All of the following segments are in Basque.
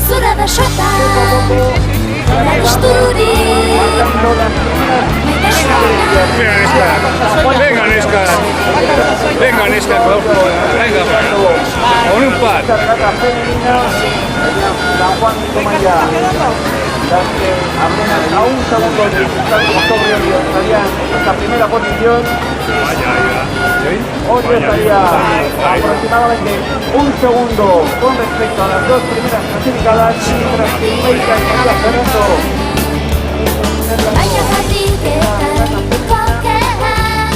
Zura da xota, da bisturi, Venga, Nesca. Venga, Nesca, venga. Con un par. San Juan y Tomaya, las que apenas a un segundo de Orio estarían en esta primera posición. Orio estaría aproximadamente un segundo con respecto a las dos primeras clasificadas, mientras que Iberia estaría cerrando. baina jarriketan kokean,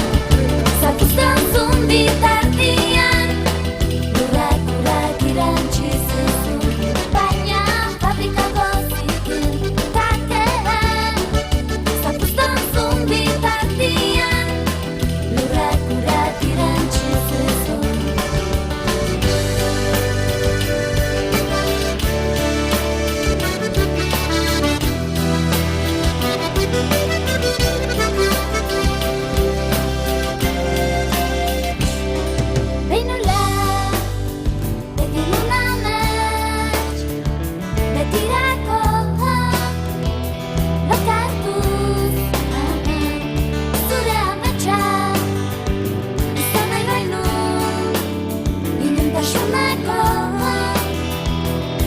zapuztan zumbitartian, lurrak irantzi zezun, baina fabrikako zikin takean, zapuztan zumbitartian, lurrak irantzi zezun. Beinola, begirun amets, betirako lokartuz, zure ametsa, izan nahi bainun, iluntasunako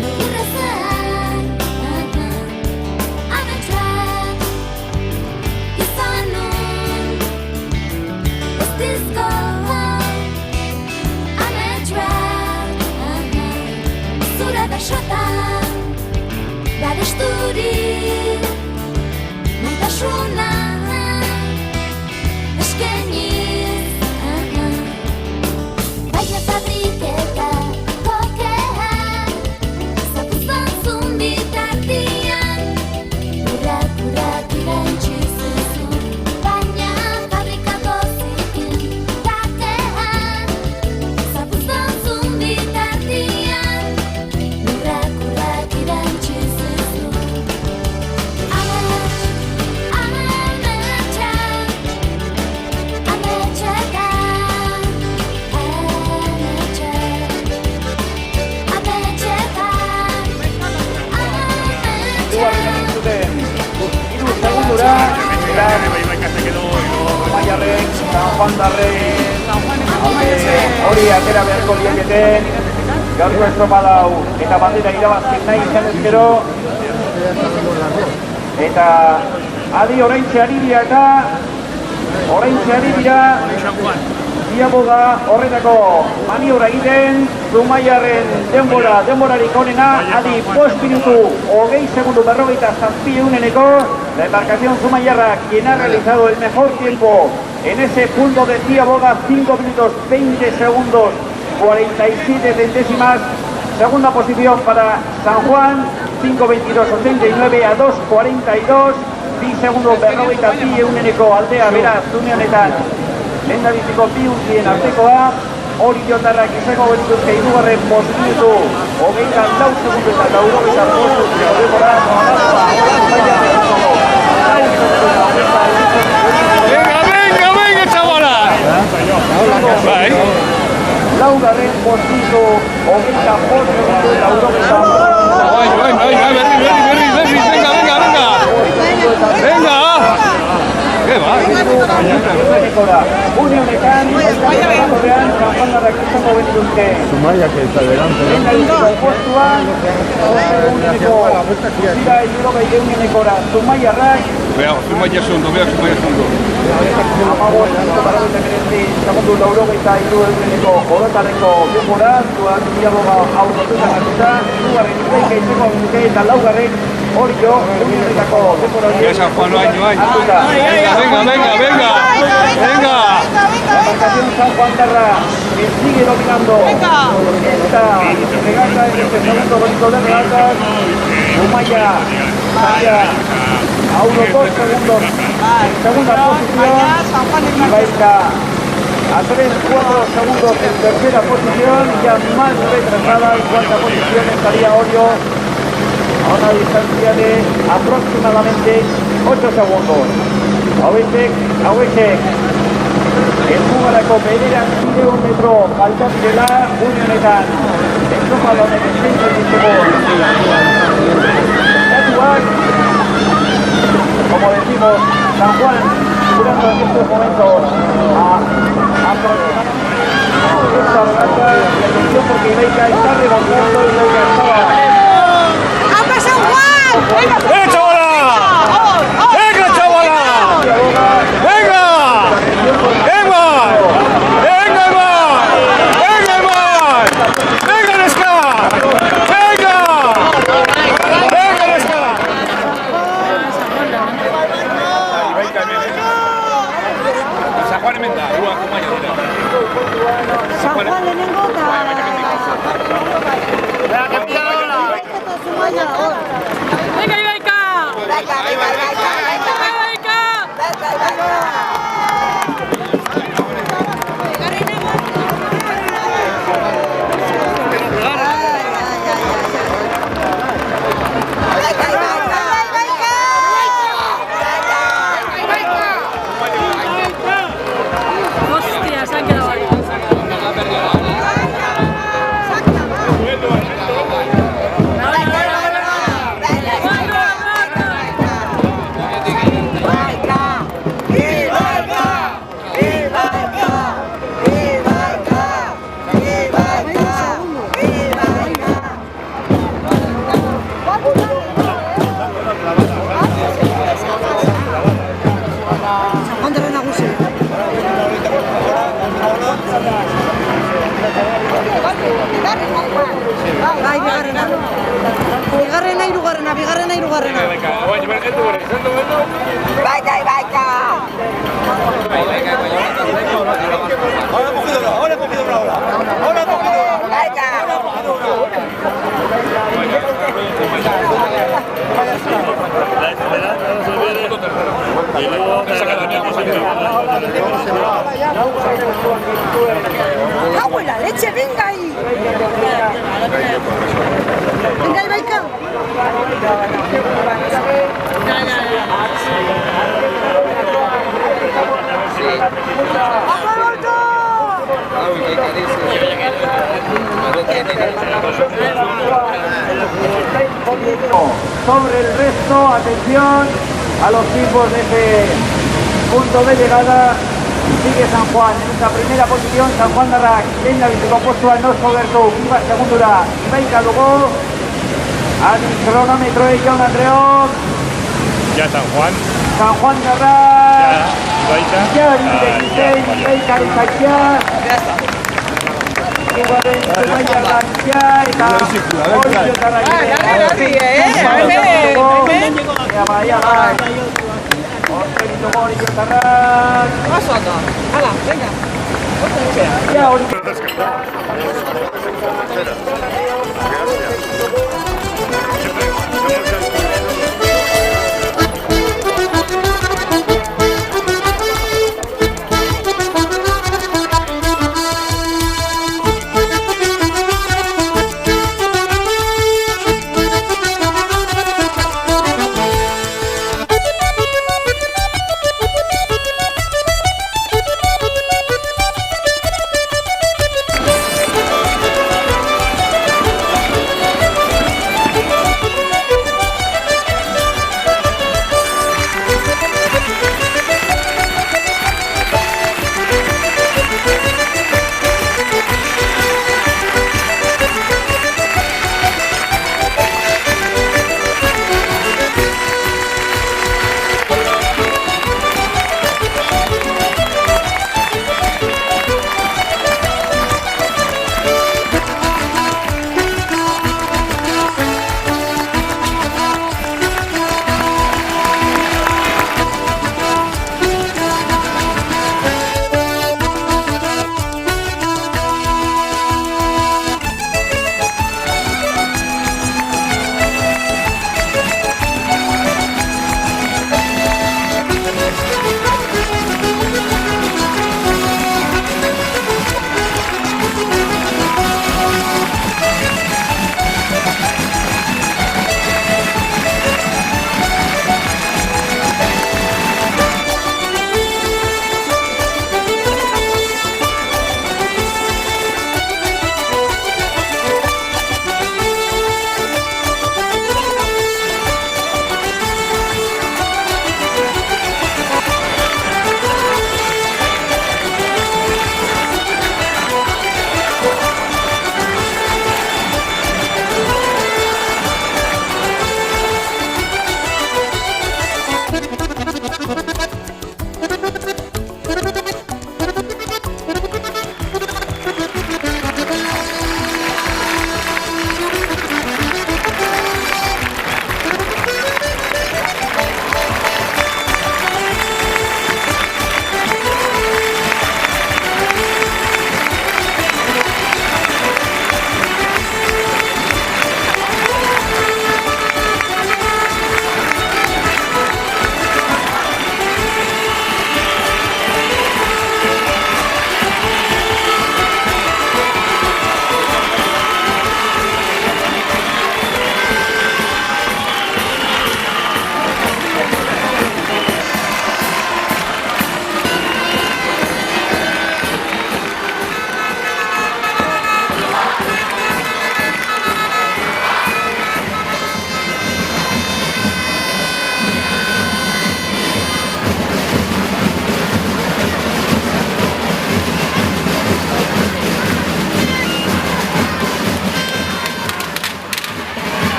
lurrezan, ametsa, izan nun, guztizko zura da xota, da bisturi, muntasuna eskeniz, baina fabriketa kokean, zapuzan zumbitartian, lurrak irantzi zezun, baina fabrikako zikin takean, zapuzan zumbitartian, lurrak irantzi zezun. Ametsa, ametxaka, Hiru segundura, Maiarren, San Juan darren, hori atera beharko lieketen, gaurko estropada hau, eta bandera irabazten nahi izan ezkero, eta adi oraintxe ari dira eta Diaboga horretako maniobra egiten, Zumaiarren denborarik onena, adi 5 minutu 20 segundo 47 uneneko, la embarcación Zumaiarra, quien ha realizado el mejor tiempo en ese punto de Diaboga, 5 minutos 20 segundos 47 centésimas, segunda posición para San Juan, 5:22:89 a 2:42, 2 segundos berrogeita bi uneneko aldea, beraz, une honetan, lehendabiziko bi urtien artekoa, hori jotarrak izango benituzke hirugarren 5 minutu 24 segundo eta 95 denbora. Venga, chavala! Bai. Laugarren 5 minutu 25 segundo eta 95. Venga! ¿Qué va? Unionetan, Elkarrean, kanpandarrak izango benituzke. Zumaya que está delante. Postuan, unioneko, zira unionekora, Zumaiarrak. Veo, Zumaya segundo. Amagos, segundo laurogeita hiru unioneko orotareko denbora, zuan Diaboga autotutan hartuta, zugarren izteika izango benituzke eta laugarren Orio, unionetako denbora hori. Ya San Juan no hay. Venga. La embarcación San Juan Darra que sigue dominando esta regata en este segundo bonito de regatas. Zumaya estaría a unos 2 segundos en segunda posición y Baika a 3-4 segundos en tercera posición, ya más retrasada en cuarta posición estaría Orio a una distancia de aproximadamente 8 segundos. Hauexek Elmugarako bederatziehun metro faltatzela unionetan. Estropada honek como decimos, San Juan, durante estos momentos a aprovechar esta regata y atención porque Ibaica está remontando y Ibaica estaba... ¡Apa San Juan! ¡Eh, chavala! ¡Venga, chavala! ¡Venga! ¡Venga! ¡Venga, Ibai! ¡Venga, Ibai! ¡Venga, Neska! ¡Venga! ¡Venga, Neska! San Juan emenda, uang kumanya tidak. San Juan lehenengo eta... Venga, Ibaika! Hostia, se han quedado ahí. Ondero nagusi. Bai, bigarrena, hirugarrena. ¡Agua la leche, venga ahí! Venga, Ibaika. Sobre el resto, atención a los tiempos de ese punto de llegada. Sigue San Juan en esta primera posición. San Juan Darra en la vicecompuesto al Noso Berto, segundura Ibaika luego. Adi cronómetro y John Andreok. Ya San Juan. San Juan Darra. Ibaika. Ya Ibaika Ibaika. Hala, venga.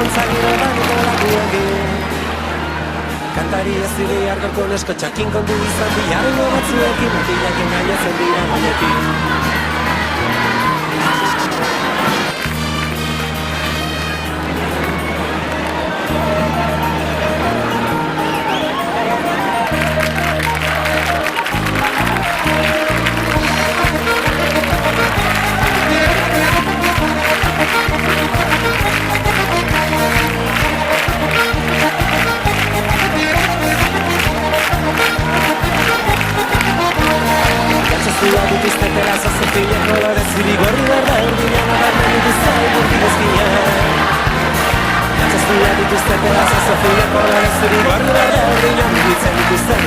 laguntza giro da niko laguekin. Kantari ez zide argoko nesko txakin kondu izan bilarrengo batzuekin, mutilak engainatzen dira moiekin. Zua dituzte teraza zefila kolore zirigorri berda erdinean agarren dituzai burkidezkina. Zua dituzte teraza zefila kolore zirigorri berda erdinean bitzen dituzai